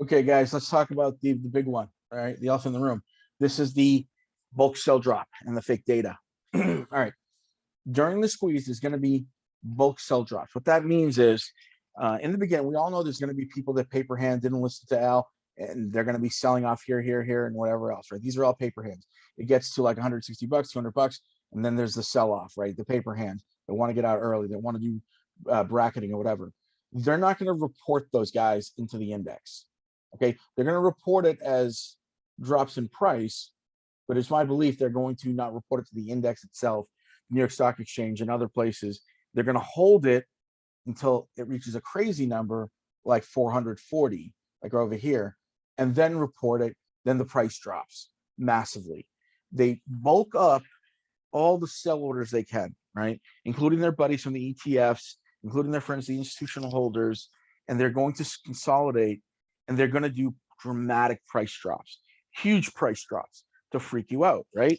Okay, guys, let's talk about the big one. All right, the elephant in the room. This is the bulk sell drop and the fake data. All right, during the squeeze, there's going to be bulk sell drops. What that means is, in the beginning, we all know there's going to be people that paper hand didn't listen to Al, and they're going to be selling off here, here, here, and whatever else. Right? These are all paper hands. It gets to like 160 bucks, 200 bucks, and then there's the sell off. Right? The paper hands that want to get out early, that want to do bracketing or whatever. They're not going to report those guys into the index. Okay, they're going to report it as drops in price, but it's my belief they're going to not report it to the index itself, New York Stock Exchange and other places. They're going to hold it until it reaches a crazy number like 440, like over here, and then report it. Then the price drops massively. They bulk up all the sell orders they can, right? Including their buddies from the ETFs, including their friends, the institutional holders, and they're going to consolidate, and they're going to do dramatic price drops, huge price drops to freak you out, right?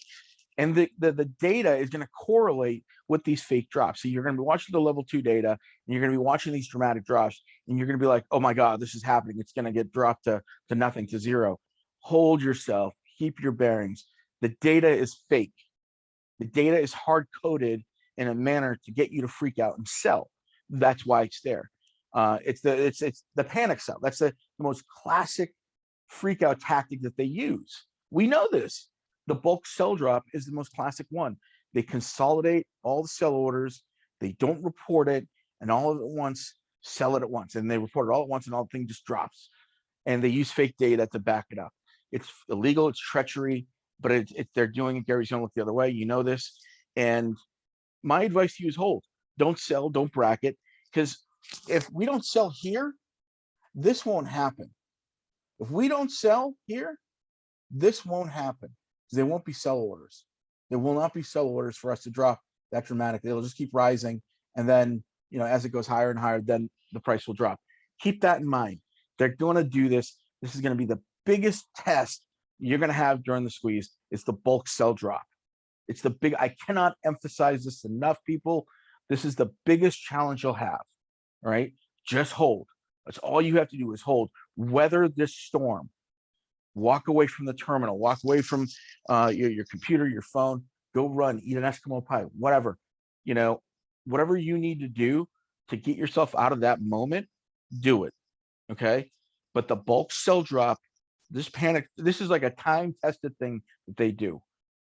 And the data is going to correlate with these fake drops. So you're going to be watching the level 2 data, and you're going to be watching these dramatic drops, and you're going to be like, oh my God, this is happening. It's going to get dropped to nothing, to zero. Hold yourself, keep your bearings. The data is fake. The data is hard coded in a manner to get you to freak out and sell. That's why it's there. It's the panic sell. That's the most classic freak out tactic that they use. We know this. The bulk sell drop is the most classic one. They consolidate all the sell orders, they don't report it, and all of it at once, sell it at once. And they report it all at once, and all the thing just drops. And they use fake data to back it up. It's illegal, it's treachery, but they're doing it. Gary's gonna look the other way. You know this. And my advice to you is hold. Don't sell, don't bracket, because if we don't sell here, this won't happen. If we don't sell here, this won't happen. There won't be sell orders. There will not be sell orders for us to drop that dramatically. It'll just keep rising. And then, as it goes higher and higher, then the price will drop. Keep that in mind. They're going to do this. This is going to be the biggest test you're going to have during the squeeze. It's the bulk sell drop. It's the big, I cannot emphasize this enough, people. This is the biggest challenge you'll have. All right. Just hold. That's all you have to do is hold. Weather this storm. Walk away from the terminal. Walk away from your computer, your phone. Go run. Eat an Eskimo pie. Whatever. Whatever you need to do to get yourself out of that moment, do it. Okay. But the bulk sell drop, this panic, this is like a time-tested thing that they do.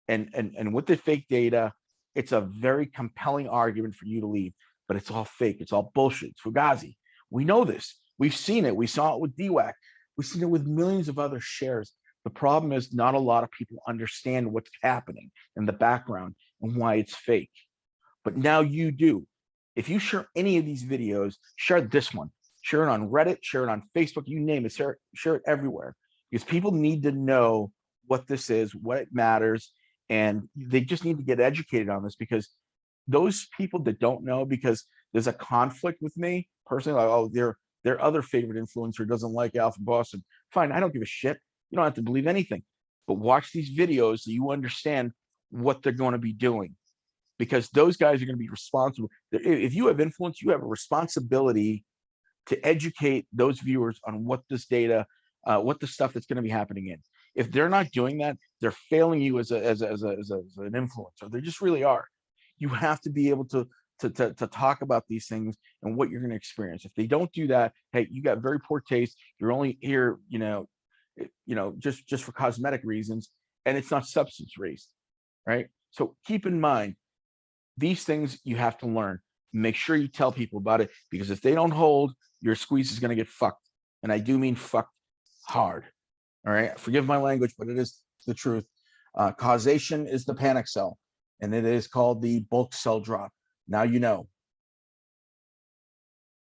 And with the fake data, it's a very compelling argument for you to leave, but it's all fake. It's all bullshit. It's Fugazi. We know this. We've seen it. We saw it with DWAC. We've seen it with millions of other shares. The problem is not a lot of people understand what's happening in the background and why it's fake. But now you do. If you share any of these videos, share this one. Share it on Reddit, share it on Facebook, you name it, share it everywhere. Because people need to know what this is, what it matters, and they just need to get educated on this, because those people that don't know, because there's a conflict with me personally, like, oh, their other favorite influencer doesn't like Alpha Boston. Fine, I don't give a shit. You don't have to believe anything, but watch these videos so you understand what they're going to be doing, because those guys are going to be responsible. If you have influence, you have a responsibility to educate those viewers on what this data, what the stuff that's going to be happening in. If they're not doing that, they're failing you as an influencer. They just really are. You have to be able to talk about these things and what you're going to experience. If they don't do that, hey, you got very poor taste. You're only here, just for cosmetic reasons, and it's not substance based, right? So keep in mind, these things you have to learn. Make sure you tell people about it, because if they don't hold, your squeeze is going to get fucked. And I do mean fucked hard. All right. Forgive my language, but it is the truth. Causation is the panic sell, and it is called the bulk sell drop. Now you know.